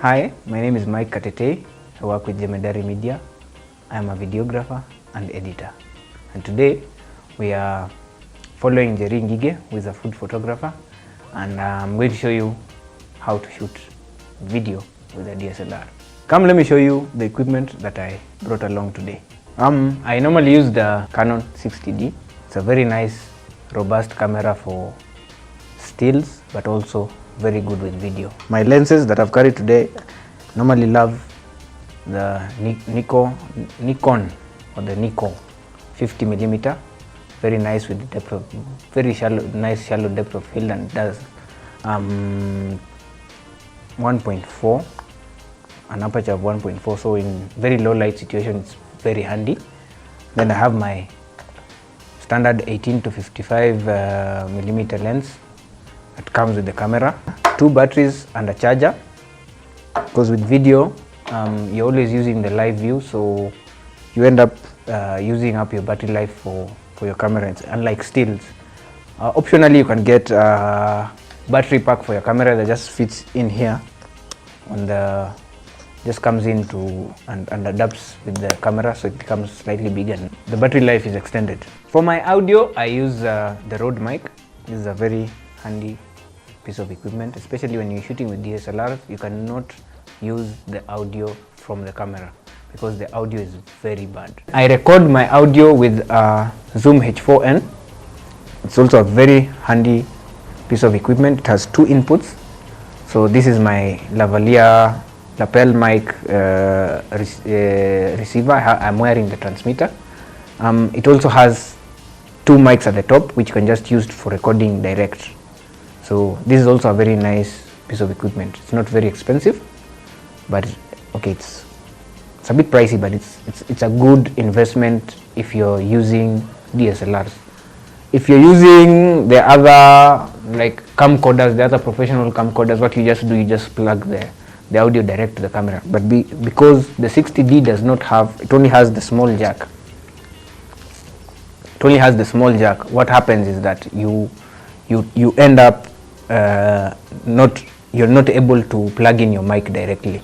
Hi, my name is Mike Katete. I work with Jemedari Media. I am a videographer and editor. And today we are following Jerry Ngige, who is a food photographer, and I'm going to show you how to shoot video with a DSLR. Come, let me show you the equipment that I brought along today. I normally use the Canon 60D. It's a very nice, robust camera for stills, but also very good with video. My lenses that I've carried today, normally love the Nikon or the Nikon 50mm. Very nice with depth of, very shallow, nice shallow depth of field, and does 1.4, an aperture of 1.4. So in very low light situations, it's very handy. Then I have my standard 18 to 55mm lens that comes with the camera, 2 batteries and a charger, because with video you're always using the live view, so you end up using up your battery life for your camera. It's unlike stills. Optionally, you can get a battery pack for your camera that just fits in here on the, just comes into and adapts with the camera, so it becomes slightly bigger and the battery life is extended. For my audio, I use the Rode mic. This is a very handy piece of equipment, especially when you're shooting with DSLR. You cannot use the audio from the camera because the audio is very bad. I record my audio with a Zoom H4n. It's also a very handy piece of equipment. It has 2 inputs. So this is my lavalier lapel mic receiver. I'm wearing the transmitter. It also has 2 mics at the top, which you can just use for recording direct. So this is also a very nice piece of equipment. It's not very expensive, but okay, it's a bit pricey, but it's a good investment if you're using DSLRs. If you're using the other like camcorders, the other professional camcorders, what you just do, you just plug the audio direct to the camera. But because the 60D does not have, it only has the small jack. It only has the small jack. What happens is that you end up you're not able to plug in your mic directly.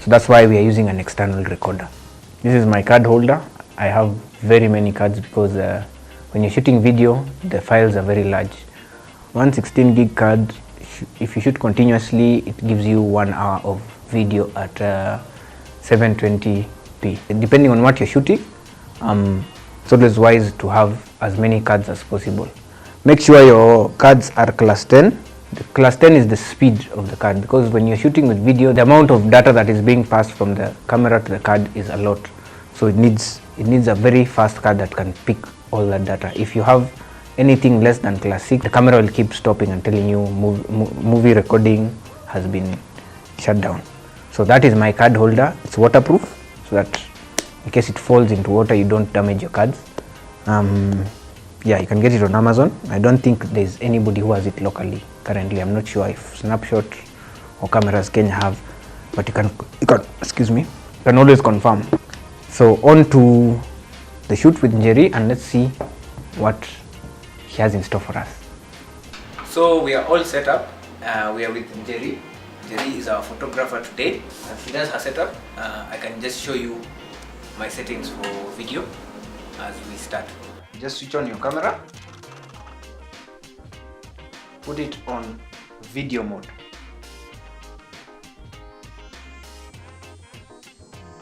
So that's why we are using an external recorder. This is my card holder. I have very many cards because when you're shooting video, the files are very large. One 16 gig card, if you shoot continuously, it gives you 1 hour of video at 720p. Depending on what you're shooting, it's always wise to have as many cards as possible. Make sure your cards are class 10. The class 10 is the speed of the card, because when you're shooting with video, the amount of data that is being passed from the camera to the card is a lot. So it needs a very fast card that can pick all that data. If you have anything less than class 6, the camera will keep stopping and telling you movie recording has been shut down. So that is my card holder. It's waterproof, so that in case it falls into water, you don't damage your cards. Yeah, you can get it on Amazon. I don't think there's anybody who has it locally currently. I'm not sure if Snapshot or Cameras Kenya have, but you can excuse me, you can always confirm. So on to the shoot with Jerry, and let's see what he has in store for us. So we are all set up. We are with Jerry. Jerry is our photographer today. As he does her setup, I can just show you my settings for video as we start. Just switch on your camera, put it on video mode,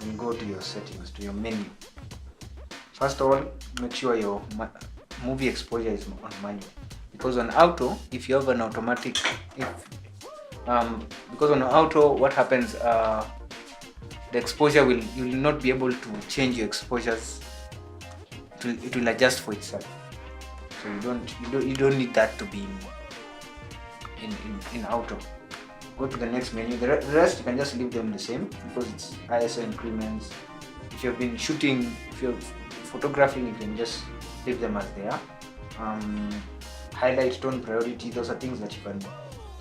and go to your settings, to your menu. First of all, make sure your movie exposure is on manual, because on auto, if you have an automatic, because on auto, what happens, the exposure you will not be able to change your exposures. It will adjust for itself. So you don't need that to be in auto. Go to the next menu. The rest you can just leave them the same, because it's ISO increments. If you've been shooting, if you're photographing, you can just leave them as they are. Highlight, tone, priority, those are things that you can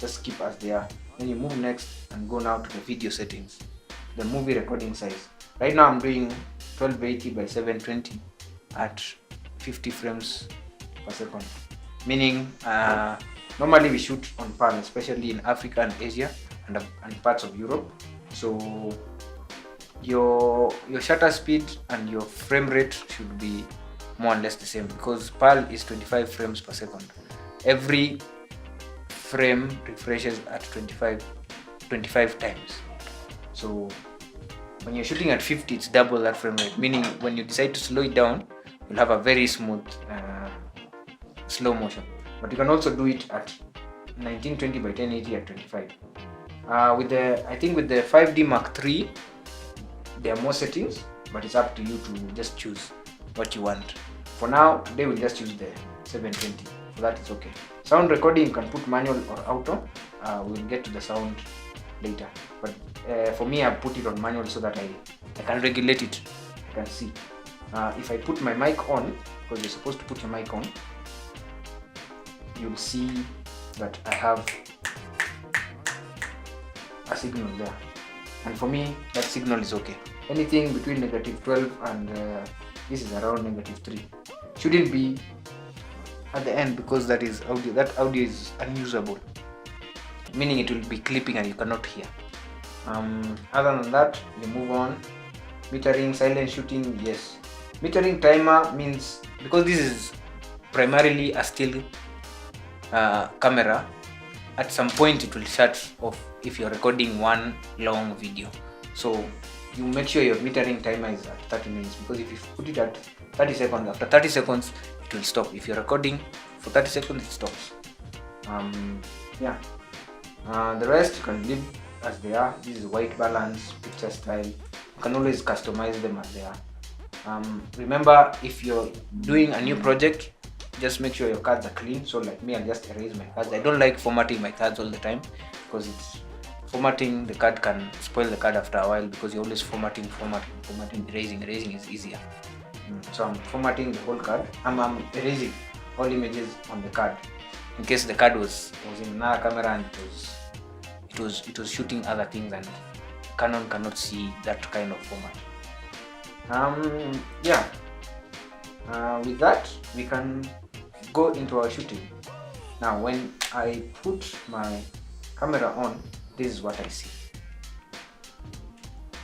just keep as they are. Then you move next and go now to the video settings, the movie recording size. Right now I'm doing 1280 by 720 at 50 frames per second, meaning normally we shoot on PAL, especially in Africa and Asia and parts of Europe. So your shutter speed and your frame rate should be more or less the same, because PAL is 25 frames per second. Every frame refreshes at 25 times. So when you're shooting at 50, it's double that frame rate, meaning when you decide to slow it down, you'll have a very smooth slow motion. But you can also do it at 1920 by 1080 at 25. I think with the 5D Mark III, there are more settings, but it's up to you to just choose what you want. For now, today we'll just use the 720, so that is okay. Sound recording, you can put manual or auto. We'll get to the sound later, but for me, I put it on manual so that I can regulate it. I can see. If I put my mic on, because you're supposed to put your mic on, you'll see that I have a signal there, and for me that signal is okay. Anything between -12 and this is around -3 shouldn't be at the end, because that is audio. That audio is unusable, meaning it will be clipping and you cannot hear. Other than that, we move on. Metering, silent shooting, yes. Metering timer means, because this is primarily a still camera, at some point it will shut off if you're recording one long video. So you make sure your metering timer is at 30 minutes, because if you put it at 30 seconds, after 30 seconds it will stop. If you're recording for 30 seconds, it stops. The rest you can leave as they are. This is white balance, picture style. You can always customize them as they are. Remember, if you're doing a new project, just make sure your cards are clean. So like me, I'll just erase my cards. I don't like formatting my cards all the time, because it's formatting the card can spoil the card after a while, because you're always formatting. Erasing is easier. So I'm formatting the whole card. I'm erasing all images on the card, in case the card was in another camera and it was shooting other things, and Canon cannot see that kind of format. With that, we can go into our shooting. Now, when I put my camera on, this is what I see.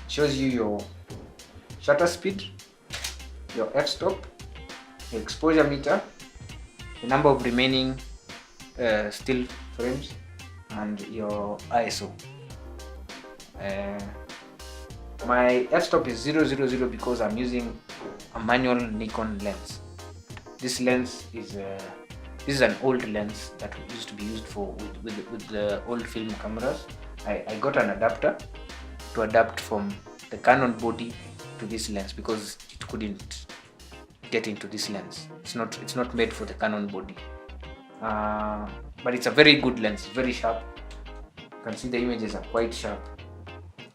Shows you your shutter speed, your f-stop, your exposure meter, the number of remaining still frames, and your ISO. My f-stop is 000 because I'm using a manual Nikon lens. This lens is this is an old lens that used to be used with the old film cameras. I got an adapter to adapt from the Canon body to this lens, because it couldn't get into this lens. It's not made for the Canon body. But it's a very good lens, very sharp. You can see the images are quite sharp,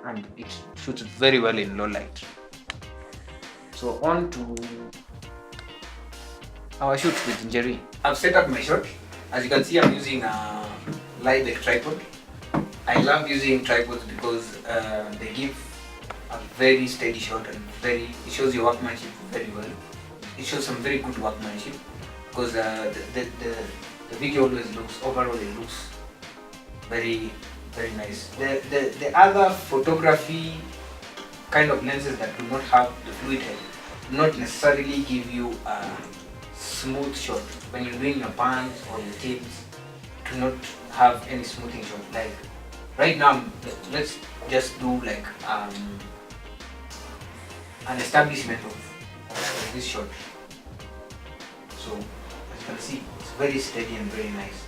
and it shoots very well in low light. So on to our shoot with Njeri. I've set up my shot. As you can see, I'm using a live tripod. I love using tripods because they give a very steady shot, and it shows your workmanship very well. It shows some very good workmanship, because the video always looks, overall it looks very, very nice. The other photography kind of lenses that do not have the fluid head do not necessarily give you a smooth shot. When you're doing your pans or your tips, do not have any smoothing shot. Like right now, let's just do like an establishment of this shot. So as you can see, it's very steady and very nice.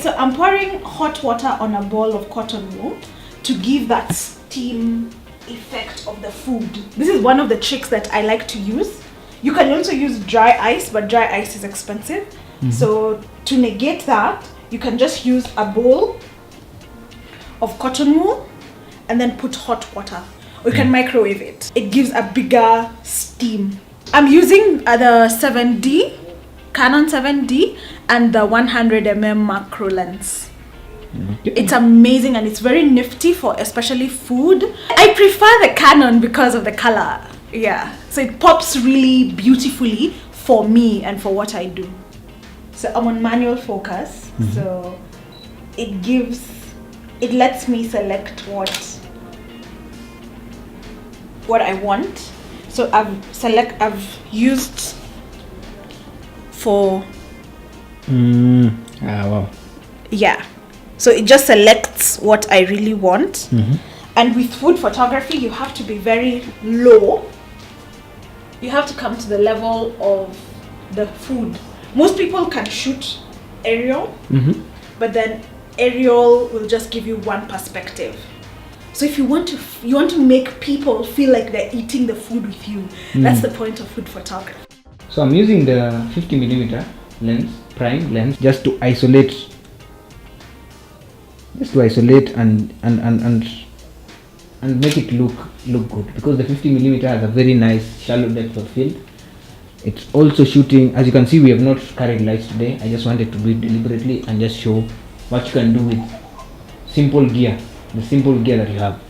So I'm pouring hot water on a bowl of cotton wool to give that steam effect of the food. This is one of the tricks that I like to use. You can also use dry ice, but dry ice is expensive. Mm-hmm. So to negate that, you can just use a bowl of cotton wool and then put hot water. Or you can microwave it. It gives a bigger steam. I'm using the 7D, Canon 7D, and the 100mm macro lens. It's amazing and it's very nifty for especially food. I prefer the Canon because of the color. Yeah, so it pops really beautifully for me and for what I do. So I'm on manual focus, so it lets me select what what I want. So I've used for Wow. yeah. So it just selects what I really want. And with food photography, you have to be very low. You have to come to the level of the food. Most people can shoot aerial, but then aerial will just give you one perspective. So if you want to make people feel like they're eating the food with you, that's the point of food photography. So I'm using the 50mm lens, prime lens, just to isolate and make it look good, because the 50mm has a very nice shallow depth of field. It's also shooting, as you can see, we have not carried lights today. I just wanted to do it deliberately and just show what you can do with simple gear, the simple gear that you have.